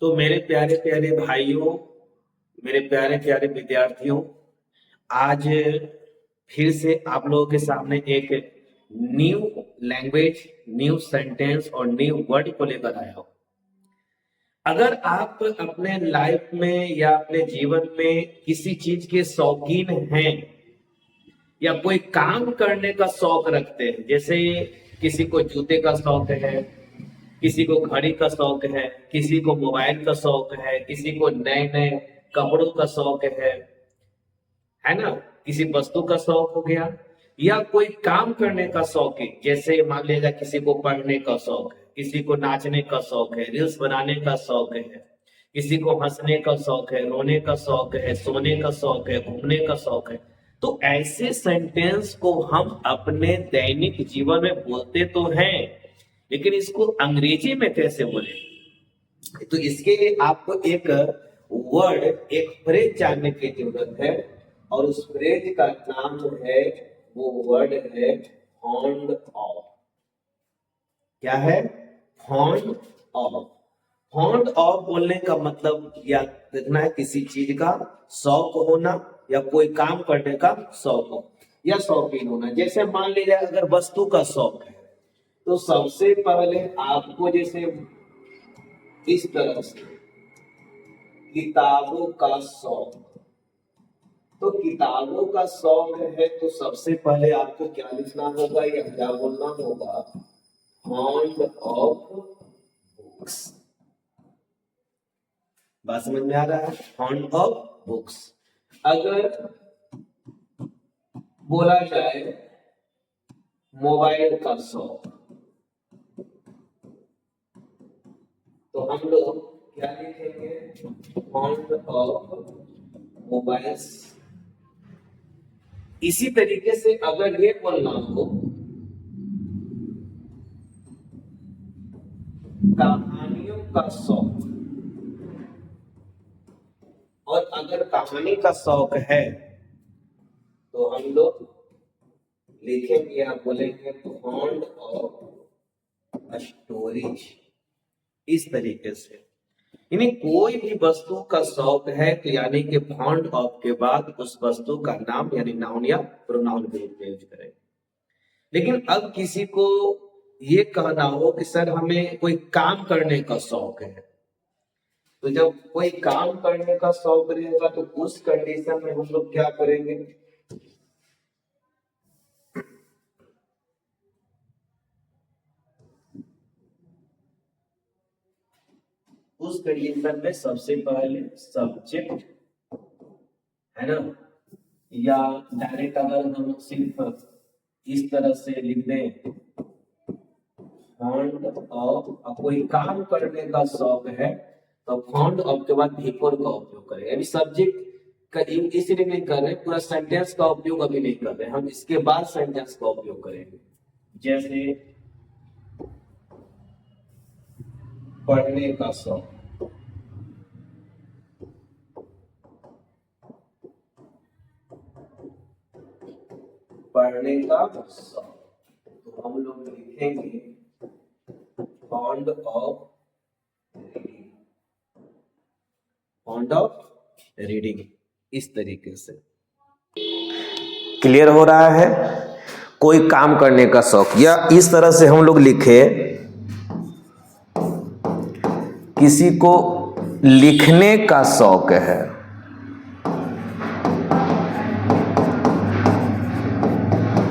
तो मेरे प्यारे प्यारे भाइयों, मेरे प्यारे प्यारे विद्यार्थियों, आज फिर से आप लोगों के सामने एक न्यू लैंग्वेज, न्यू सेंटेंस और न्यू वर्ड को लेकर आया हूं। अगर आप अपने लाइफ में या अपने जीवन में किसी चीज के शौकीन हैं या कोई काम करने का शौक रखते हैं, जैसे किसी को जूते का शौक है, किसी को घड़ी का शौक है, किसी को मोबाइल का शौक है, किसी को नए नए कपड़ों का शौक है ना, किसी वस्तु का शौक हो गया, या कोई काम करने का शौक है, जैसे मान लीजिए किसी को पढ़ने का शौक है, किसी को नाचने का शौक है, रील्स बनाने का शौक है, किसी को हंसने का शौक है, रोने का शौक है, सोने का शौक है, घूमने का शौक है। तो ऐसे सेंटेंस को हम अपने दैनिक जीवन में बोलते तो हैं, लेकिन इसको अंग्रेजी में कैसे बोले? तो इसके लिए आपको एक वर्ड, एक फ्रेज जानने की जरूरत है, और उस फ्रेज का नाम जो है वो वर्ड है फॉन्ड ऑफ। क्या है? Fond of. फॉन्ड ऑफ बोलने का मतलब या देखना है किसी चीज का शौक होना या कोई काम करने का शौक हो या शौकीन होना। जैसे मान लीजिए अगर वस्तु का शौक है तो सबसे पहले आपको जैसे इस तरह से किताबों का शौक, तो किताबों का शौक है तो सबसे पहले आपको क्या लिखना होगा या क्या बोलना होगा? Fond of books. बात समझ में आ रहा है? Fond of books. अगर बोला जाए मोबाइल का शौक, तो हम लोग क्या लिखेंगे? Fond of mobiles. इसी तरीके से अगर ये बोलना हो कहानियों का शौक, और अगर कहानी का शौक है तो हम लोग लिखेंगे या बोलेंगे फॉन्ड ऑफ स्टोरीज। इस तरीके से यानी कोई भी वस्तु का शौक है तो यानी कि फॉन्ड ऑफ के बाद उस वस्तु का नाम यानी नाउन या प्रोनाउन के रूप में यूज करें। लेकिन अब किसी को ये कहना हो कि सर हमें कोई काम करने का शौक है, तो जब कोई काम करने का शौक रहेगा तो उस कंडीशन में हम लोग क्या करेंगे? उस कंडीशन में सबसे पहले सब्जेक्ट, है ना, या डायरेक्ट अगर हम सिर्फ इस तरह से लिख दें फॉन्ड ऑफ, कोई काम करने का शौक है तो फॉन्ड ऑफ के बाद बिफोर का उपयोग करें। अभी सब्जेक्ट का इसलिए नहीं कर रहे, पूरा सेंटेंस का उपयोग अभी नहीं कर रहे, हम इसके बाद सेंटेंस का उपयोग करेंगे। जैसे पढ़ने का शौक, पढ़ने का शौक, तो हम लोग लिखेंगे fond of reading. Fond of reading. इस तरीके से क्लियर हो रहा है? कोई काम करने का शौक, या इस तरह से हम लोग लिखे किसी को लिखने का शौक है,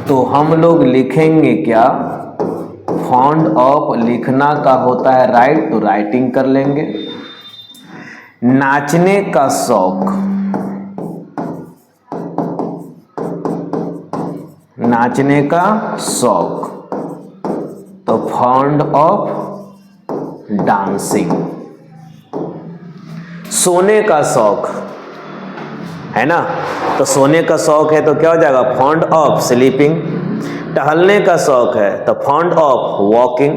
तो हम लोग लिखेंगे क्या? फॉन्ड ऑफ लिखना का होता है राइट, तो राइटिंग कर लेंगे। नाचने का शौक, नाचने का शौक, तो फॉन्ड ऑफ डांसिंग। सोने का शौक है ना, तो सोने का शौक है तो क्या हो जाएगा? Fond of sleeping. टहलने का शौक है तो फॉन्ड ऑफ वॉकिंग।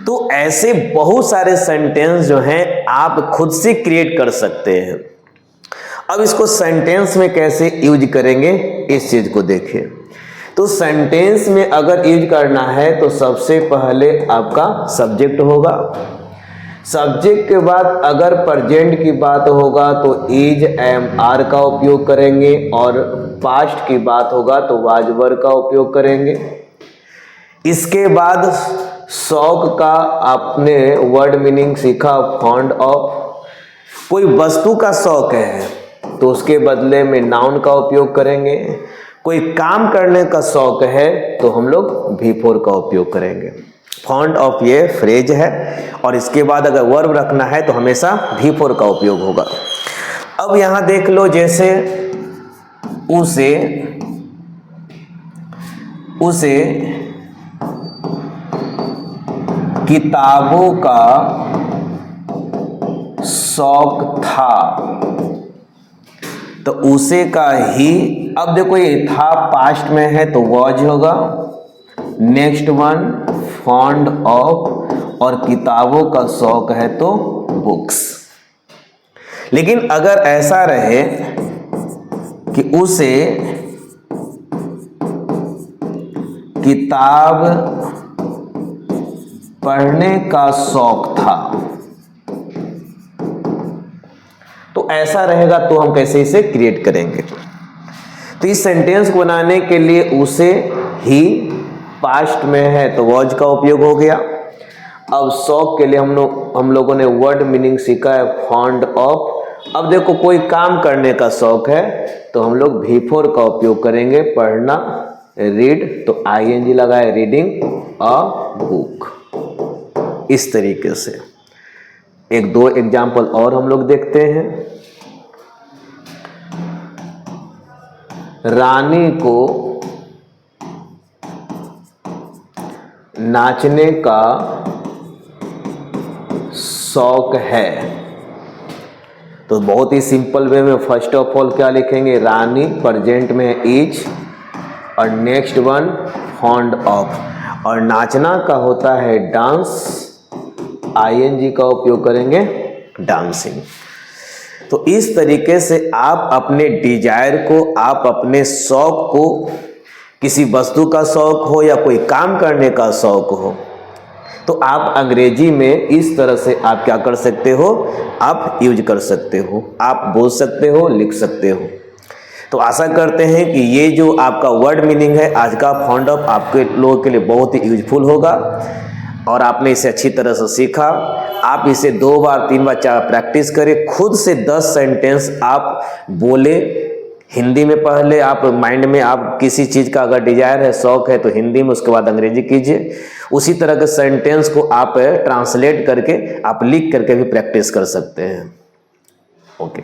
तो ऐसे बहुत सारे सेंटेंस जो हैं आप खुद से क्रिएट कर सकते हैं। अब इसको सेंटेंस में कैसे यूज करेंगे इस चीज को देखिए। तो सेंटेंस में अगर यूज करना है तो सबसे पहले आपका सब्जेक्ट होगा, सब्जेक्ट के बाद अगर प्रेजेंट की बात होगा तो इज, एम, आर का उपयोग करेंगे, और पास्ट की बात होगा तो वाज वर का उपयोग करेंगे। इसके बाद शौक का आपने वर्ड मीनिंग सीखा, फॉन्ड ऑफ। कोई वस्तु का शौक है तो उसके बदले में नाउन का उपयोग करेंगे। कोई काम करने का शौक है तो हम लोग V4 का उपयोग करेंगे। फॉन्ड ऑफ ये फ्रेज है, और इसके बाद अगर वर्ब रखना है तो हमेशा V4 का उपयोग होगा। अब यहां देख लो, जैसे उसे किताबों का शौक था, तो उसे का ही, अब देखो ये था पास्ट में है तो वॉज होगा। नेक्स्ट वन फॉन्ड ऑफ, और किताबों का शौक है तो बुक्स। लेकिन अगर ऐसा रहे कि उसे किताब पढ़ने का शौक था, तो ऐसा रहेगा तो हम कैसे इसे क्रिएट करेंगे। तो इस सेंटेंस को बनाने के लिए उसे ही पास्ट में है तो वॉज का उपयोग हो गया। अब शौक के लिए हम लोगों ने वर्ड मीनिंग सीखा है, फॉन्ड ऑफ। अब देखो कोई काम करने का शौक है तो हम लोग V4 का उपयोग करेंगे, पढ़ना, रीड, तो ING लगाए, रीडिंग अ बुक। इस तरीके से एक दो एग्जाम्पल और हम लोग देखते हैं। रानी को नाचने का शौक है, तो बहुत ही सिंपल वे में फर्स्ट ऑफ ऑल क्या लिखेंगे, रानी, प्रेजेंट में इज, और नेक्स्ट वन फॉन्ड ऑफ, और नाचना का होता है डांस, ING का उपयोग करेंगे, डांसिंग। तो इस तरीके से आप अपने डिजायर को, आप अपने शौक को, किसी वस्तु का शौक हो या कोई काम करने का शौक हो, तो आप अंग्रेजी में इस तरह से आप क्या कर सकते हो, आप यूज कर सकते हो, आप बोल सकते हो, लिख सकते हो। तो आशा करते हैं कि ये जो आपका वर्ड मीनिंग है आज का फॉन्ड ऑफ आपके लोगों के लिए बहुत ही यूजफुल होगा, और आपने इसे अच्छी तरह से सीखा। आप इसे 2 बार 3 बार 4 प्रैक्टिस करें, खुद से 10 सेंटेंस आप बोले हिंदी में। पहले आप माइंड में आप किसी चीज़ का अगर डिजायर है, शौक है, तो हिंदी में, उसके बाद अंग्रेजी कीजिए। उसी तरह के सेंटेंस को आप ट्रांसलेट करके आप लिख करके भी प्रैक्टिस कर सकते हैं। ओके।